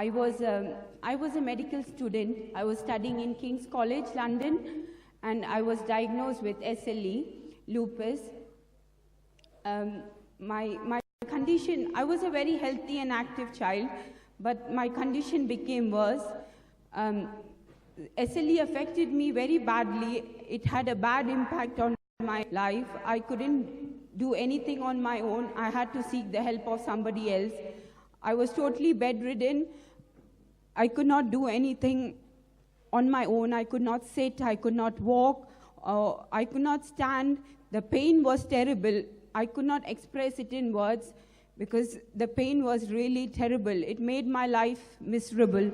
I was a medical student. I was studying in King's College, London, and I was diagnosed with SLE, lupus. My condition, I was a very healthy and active child, but my condition became worse. SLE affected me very badly. It had a bad impact on my life. I couldn't do anything on my own. I had to seek the help of somebody else. I was totally bedridden. I could not do anything on my own. I could not sit, I could not walk, I could not stand. The pain was terrible. I could not express it in words because the pain was really terrible. It made my life miserable.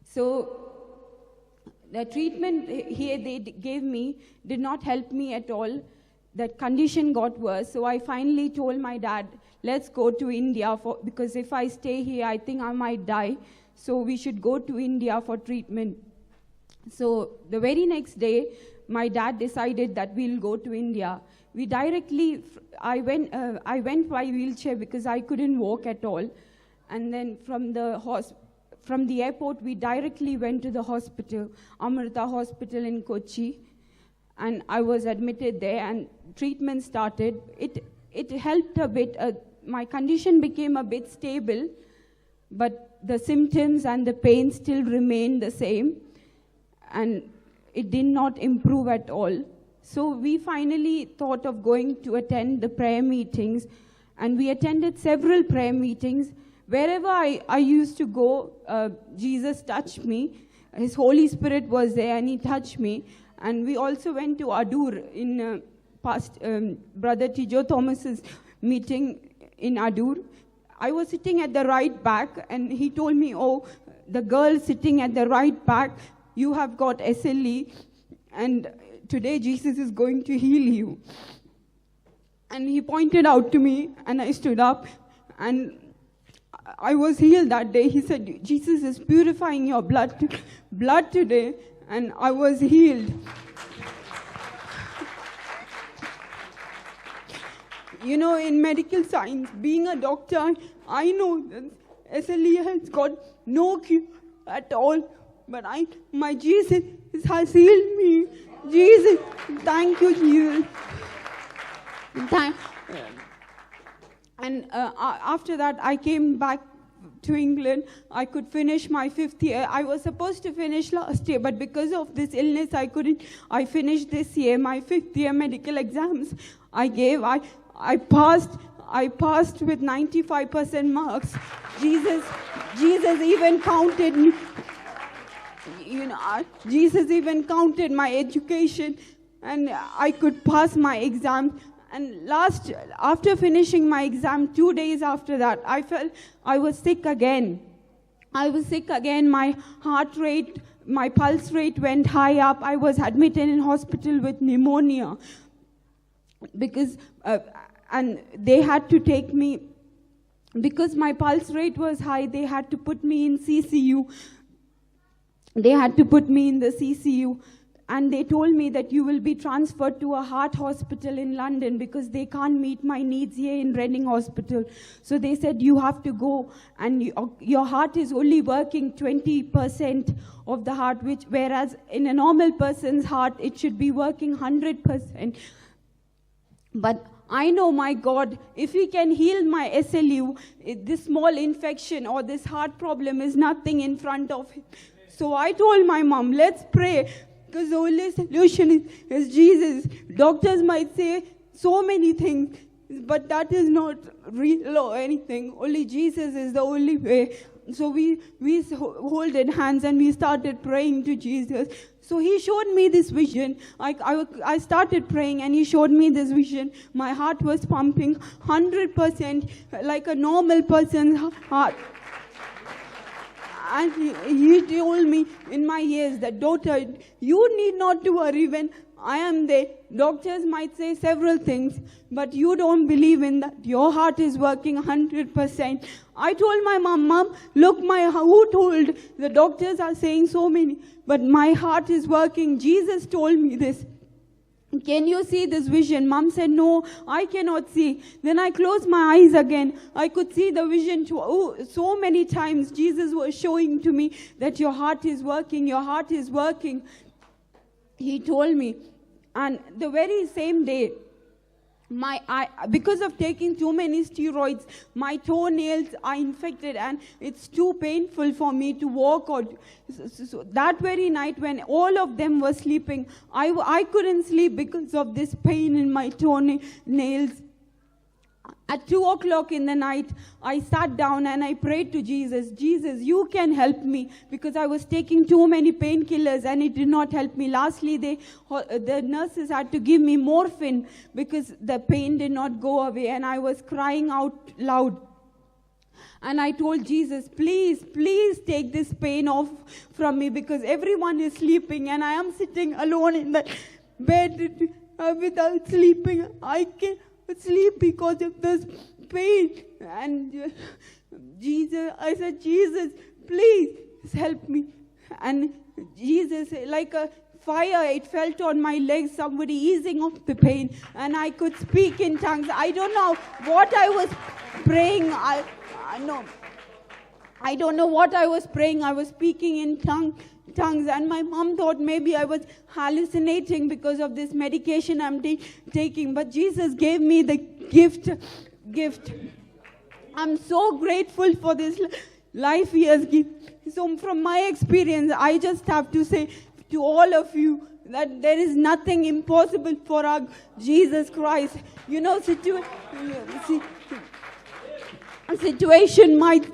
So the treatment here they gave me did not help me at all. That condition got worse. So I finally told my dad, let's go to India because if I stay here, I think I might die. So we should go to India for treatment. So the very next day, my dad decided that we'll go to India. We directly, I went by wheelchair because I couldn't walk at all. And then from the airport, we directly went to the hospital, Amrita Hospital in Kochi. And I was admitted there and treatment started. It helped a bit. My condition became a bit stable, but the symptoms and the pain still remained the same. And it did not improve at all. So we finally thought of going to attend the prayer meetings, and we attended several prayer meetings. Wherever I used to go, Jesus touched me. His Holy Spirit was there and he touched me. And we also went to Adur in Brother Tijo Thomas's meeting in Adur. I was sitting at the right back and he told me, oh, the girl sitting at the right back, you have got SLE and today Jesus is going to heal you. And he pointed out to me and I stood up and I was healed that day. He said, Jesus is purifying your blood today, and I was healed. You know, in medical science, being a doctor, I know that SLE has got no cure at all, but my Jesus has healed me. Jesus, thank you, Jesus. And after that, I came back to England. I could finish my 5th year. I was supposed to finish last year, but because of this illness, I couldn't. I finished this year, my 5th year medical exams. I passed with 95% marks. Jesus even counted me. You know, Jesus even counted my education, and I could pass my exam. And after finishing my exam, 2 days after that, I felt I was sick again. I was sick again. My heart rate, my pulse rate went high up. I was admitted in hospital with pneumonia because, and they had to take me, because my pulse rate was high, they had to put me in CCU. They had to put me in the CCU. And they told me that you will be transferred to a heart hospital in London because they can't meet my needs here in Reading Hospital. So they said you have to go, and your heart is only working 20% of the heart, whereas in a normal person's heart, it should be working 100%. But I know, my God, if He can heal my SLE, this small infection or this heart problem is nothing in front of Him. So I told my mom, let's pray. Because the only solution is Jesus. Doctors might say so many things, but that is not real or anything. Only Jesus is the only way. So we holded hands and we started praying to Jesus. So He showed me this vision. I started praying and He showed me this vision. My heart was pumping 100% like a normal person's heart. And he told me in my ears that, daughter, you need not to worry when I am there. Doctors might say several things, but you don't believe in that. Your heart is working 100%. I told my mom, look, who told? The doctors are saying so many, but my heart is working. Jesus told me this. can you see this vision? Mom said, no, I cannot see. Then I closed my eyes again. I could see the vision so many times. Jesus was showing to me that your heart is working, your heart is working. He told me. And the very same day, because of taking too many steroids, my toenails are infected and it's too painful for me to walk. So that very night when all of them were sleeping, I couldn't sleep because of this pain in my toenails. At 2 o'clock in the night, I sat down and I prayed to Jesus, Jesus, you can help me, because I was taking too many painkillers and it did not help me. Lastly, the nurses had to give me morphine because the pain did not go away, and I was crying out loud. And I told Jesus, please, please take this pain off from me, because everyone is sleeping and I am sitting alone in the bed without sleeping. I can't sleep because of this pain. And I said, Jesus, please help me. And Jesus, like a fire, it felt on my legs, somebody easing off the pain, and I could speak in tongues. I don't know what I was praying. I don't know what I was praying. I was speaking in tongues, and my mom thought maybe I was hallucinating because of this medication I'm taking, but Jesus gave me the gift. I'm so grateful for this life He has given. So from my experience, I just have to say to all of you that there is nothing impossible for our Jesus Christ. You know, situation might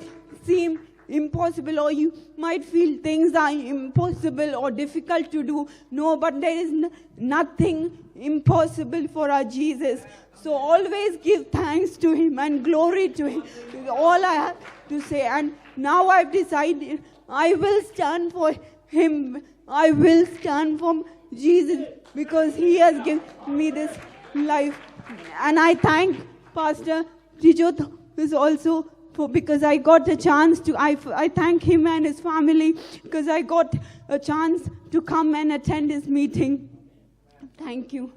seem impossible, or you might feel things are impossible or difficult to do. No, but there is nothing impossible for our Jesus. So always give thanks to Him and glory to Him. All I have to say. And now I've decided I will stand for Him. I will stand for Jesus, because He has given me this life. And I thank Pastor Tijot is also because I got a chance to, I thank him and his family because I got a chance to come and attend his meeting. Thank you.